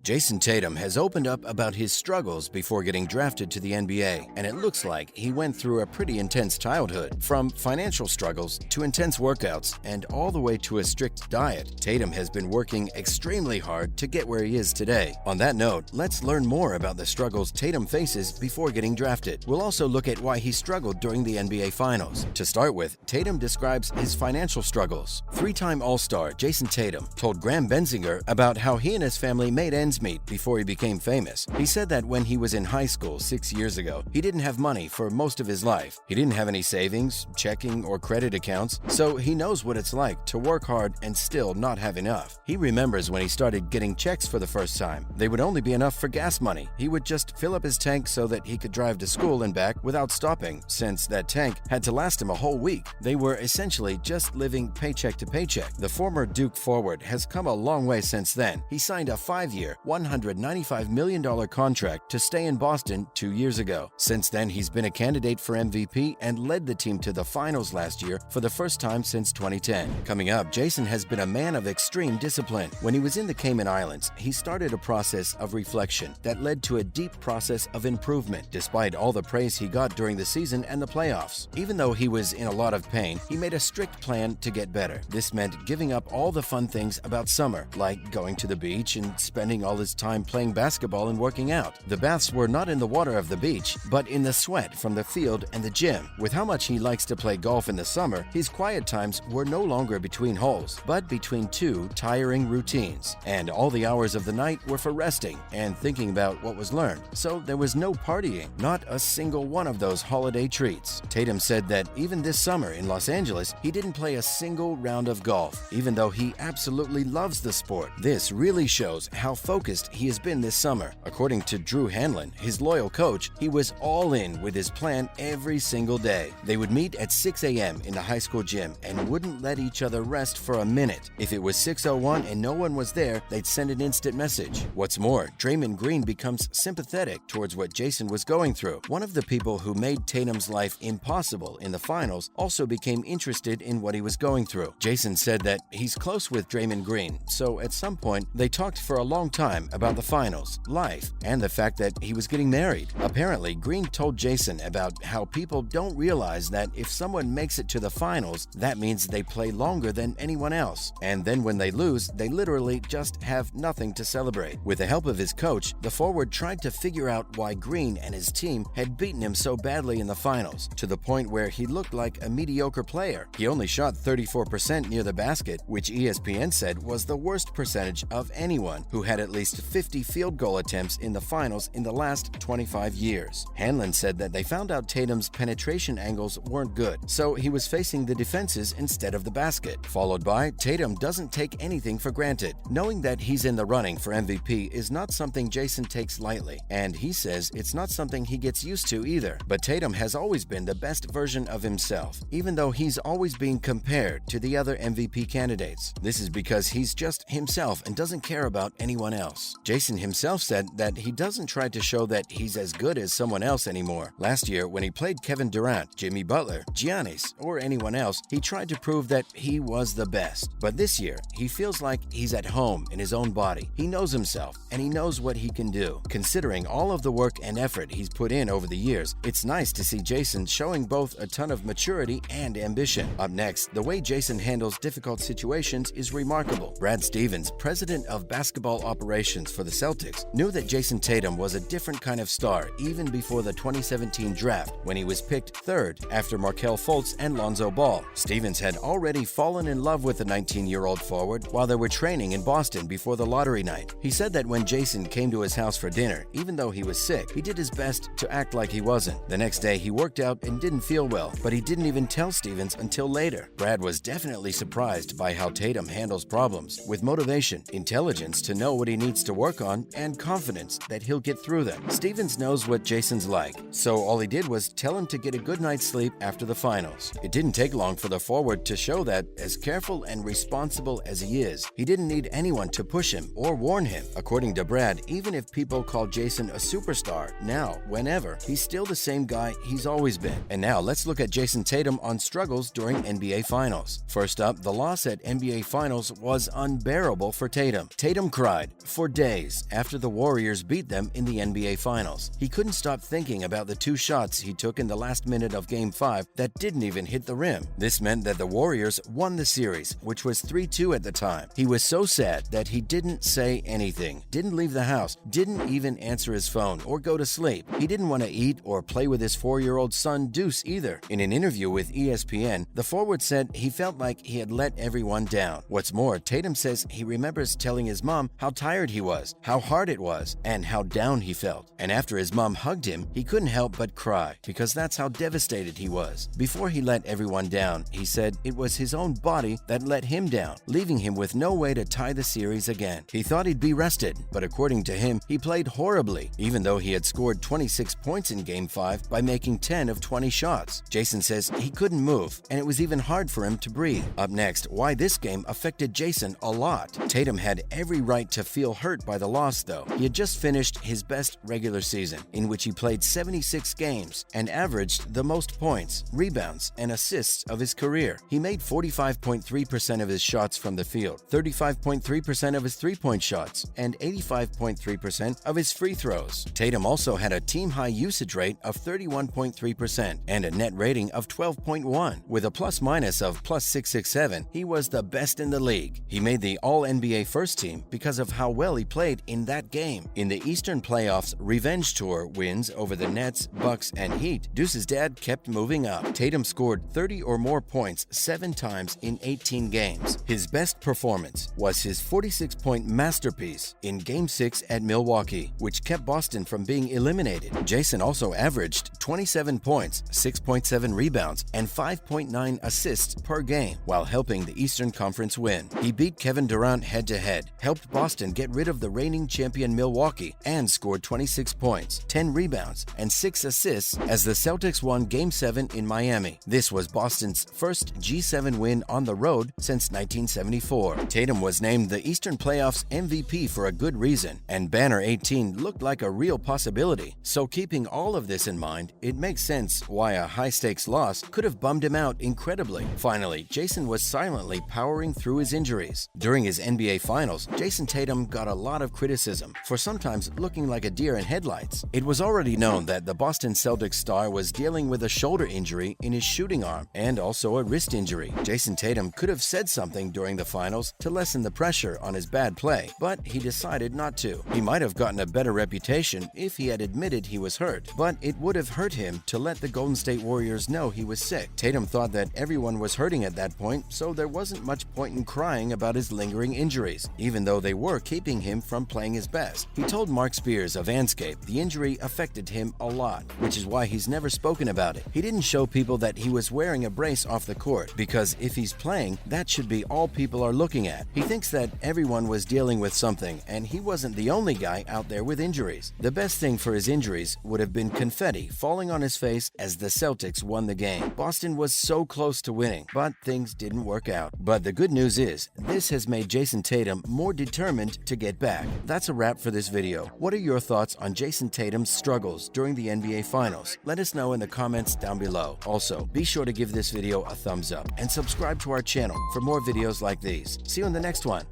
Jayson Tatum has opened up about his struggles before getting drafted to the NBA, and it looks like he went through a pretty intense childhood. From financial struggles to intense workouts and all the way to a strict diet, Tatum has been working extremely hard to get where he is today. On that note, let's learn more about the struggles Tatum faces before getting drafted. We'll also look at why he struggled during the NBA Finals. To start with, Tatum describes his financial struggles. Three-time All-Star Jayson Tatum told Graham Benzinger about how he and his family made ends meet before he became famous. He said that when he was in high school 6 years ago, he didn't have money for most of his life. He didn't have any savings, checking, or credit accounts, so he knows what it's like to work hard and still not have enough. He remembers when he started getting checks for the first time. They would only be enough for gas money. He would just fill up his tank so that he could drive to school and back without stopping, since that tank had to last him a whole week. They were essentially just living paycheck to paycheck. The former Duke forward has come a long way since then. He signed a 5-year, $195 million contract to stay in Boston 2 years ago. Since then, he's been a candidate for MVP and led the team to the finals last year for the first time since 2010. Coming up, Jayson has been a man of extreme discipline. When he was in the Cayman Islands, he started a process of reflection that led to a deep process of improvement, despite all the praise he got during the season and the playoffs. Even though he was in a lot of pain, he made a strict plan to get better. This meant giving up all the fun things about summer, like going to the beach and spending all his time playing basketball and working out. The baths were not in the water of the beach, but in the sweat from the field and the gym. With how much he likes to play golf in the summer, his quiet times were no longer between holes, but between two tiring routines. And all the hours of the night were for resting and thinking about what was learned. So there was no partying, not a single one of those holiday treats. Tatum said that even this summer in Los Angeles, he didn't play a single round of golf, even though he absolutely loves the sport. This really shows how focused he has been this summer. According to Drew Hanlon, his loyal coach, he was all in with his plan every single day. They would meet at 6 a.m. in the high school gym and wouldn't let each other rest for a minute. If it was 6:01 and no one was there, they'd send an instant message. What's more, Draymond Green becomes sympathetic towards what Jayson was going through. One of the people who made Tatum's life impossible in the finals also became interested in what he was going through. Jayson said that he's close with Draymond Green, so at some point they talked for a long time about the finals, life, and the fact that he was getting married. Apparently, Green told Jayson about how people don't realize that if someone makes it to the finals, that means they play longer than anyone else. And then when they lose, they literally just have nothing to celebrate. With the help of his coach, the forward tried to figure out why Green and his team had beaten him so badly in the finals, to the point where he looked like a mediocre player. He only shot 34% near the basket, which ESPN said was the worst percentage of anyone who had at least 50 field goal attempts in the finals in the last 25 years. Hanlon said that they found out Tatum's penetration angles weren't good, so he was facing the defenses instead of the basket. Followed by, Tatum doesn't take anything for granted. Knowing that he's in the running for MVP is not something Jayson takes lightly, and he says it's not something he gets used to either. But Tatum has always been the best version of himself, even though he's always being compared to the other MVP candidates. This is because he's just himself and doesn't care about anyone else. Jayson himself said that he doesn't try to show that he's as good as someone else anymore. Last year, when he played Kevin Durant, Jimmy Butler, Giannis, or anyone else, he tried to prove that he was the best. But this year, he feels like he's at home in his own body. He knows himself, and he knows what he can do. Considering all of the work and effort he's put in over the years, it's nice to see Jayson showing both a ton of maturity and ambition. Up next, the way Jayson handles difficult situations is remarkable. Brad Stevens, president of basketball operations for the Celtics, knew that Jayson Tatum was a different kind of star even before the 2017 draft, when he was picked third after Markelle Fultz and Lonzo Ball. Stevens had already fallen in love with the 19-year-old forward while they were training in Boston before the lottery night. He said that when Jayson came to his house for dinner, even though he was sick, he did his best to act like he wasn't. The next day, he worked out and didn't feel well, but he didn't even tell Stevens until later. Brad was definitely surprised by how Tatum handles problems, with motivation, intelligence to know what he needs to work on, and confidence that he'll get through them. Stevens knows what Jayson's like, so all he did was tell him to get a good night's sleep after the finals. It didn't take long for the forward to show that, as careful and responsible as he is, he didn't need anyone to push him or warn him. According to Brad, even if people call Jayson a superstar now, whenever, he's still the same guy he's always been. And now let's look at Jayson Tatum on struggles during NBA Finals. First up, the loss at NBA Finals was unbearable for Tatum. Tatum cried for days after the Warriors beat them in the NBA Finals. He couldn't stop thinking about the 2 shots he took in the last minute of Game 5 that didn't even hit the rim. This meant that the Warriors won the series, which was 3-2 at the time. He was so sad that he didn't say anything, didn't leave the house, didn't even answer his phone or go to sleep. He didn't want to eat or play with his 4-year-old son Deuce either. In an interview with ESPN, the forward said he felt like he had let everyone down. What's more, Tatum says he remembers telling his mom how tired he was, how hard it was, and how down he felt. And after his mom hugged him, he couldn't help but cry because that's how devastated he was. Before he let everyone down, he said it was his own body that let him down, leaving him with no way to tie the series again. He thought he'd be rested, but according to him, he played horribly, even though he had scored 26 points in Game 5 by making 10 of 20 shots. Jayson says he couldn't move, and it was even hard for him to breathe. Up next, why this game affected Jayson a lot. Tatum had every right to feel hurt by the loss, though. He had just finished his best regular season, in which he played 76 games and averaged the most points, rebounds, and assists of his career. He made 45.3% of his shots from the field, 35.3% of his three-point shots, and 85.3% of his free throws. Tatum also had a team-high usage rate of 31.3% and a net rating of 12.1. With a plus-minus of +667, he was the best in the league. He made the All-NBA first team because of how well he played in that game. In the Eastern Playoffs Revenge Tour wins over the Nets, Bucks, and Heat, Deuce's dad kept moving up. Tatum scored 30 or more points 7 times in 18 games. His best performance was his 46-point masterpiece in Game 6 at Milwaukee, which kept Boston from being eliminated. Jayson also averaged 27 points, 6.7 rebounds, and 5.9 assists per game while helping the Eastern Conference win. He beat Kevin Durant head-to-head, helped Boston get rid of the reigning champion Milwaukee, and scored 26 points, 10 rebounds, and 6 assists as the Celtics won Game 7 in Miami. This was Boston's first G7 win on the road since 1974. Tatum was named the Eastern Playoffs MVP for a good reason, and Banner 18 looked like a real possibility. So keeping all of this in mind, it makes sense why a high-stakes loss could have bummed him out incredibly. Finally, Jayson was silently powering through his injuries. During his NBA Finals, Jayson Tatum got a lot of criticism for sometimes looking like a deer in headlights. It was already known that the Boston Celtics star was dealing with a shoulder injury in his shooting arm and also a wrist injury. Jayson Tatum could have said something during the finals to lessen the pressure on his bad play, but he decided not to. He might have gotten a better reputation if he had admitted he was hurt, but it would have hurt him to let the Golden State Warriors know he was sick. Tatum thought that everyone was hurting at that point, so there wasn't much point in crying about his lingering injuries, even though they were keeping him from playing his best. He told Mark Spears of Anscape the injury affected him a lot, which is why he's never spoken about it. He didn't show people that he was wearing a brace off the court, because if he's playing, that should be all people are looking at. He thinks that everyone was dealing with something, and he wasn't the only guy out there with injuries. The best thing for his injuries would have been confetti falling on his face as the Celtics won the game. Boston was so close to winning, but things didn't work out. But the good news is, this has made Jayson Tatum more determined to get back. That's a wrap for this video. What are your thoughts on Jayson Tatum's struggles during the NBA Finals? Let us know in the comments down below. Also, be sure to give this video a thumbs up and subscribe to our channel for more videos like these. See you in the next one.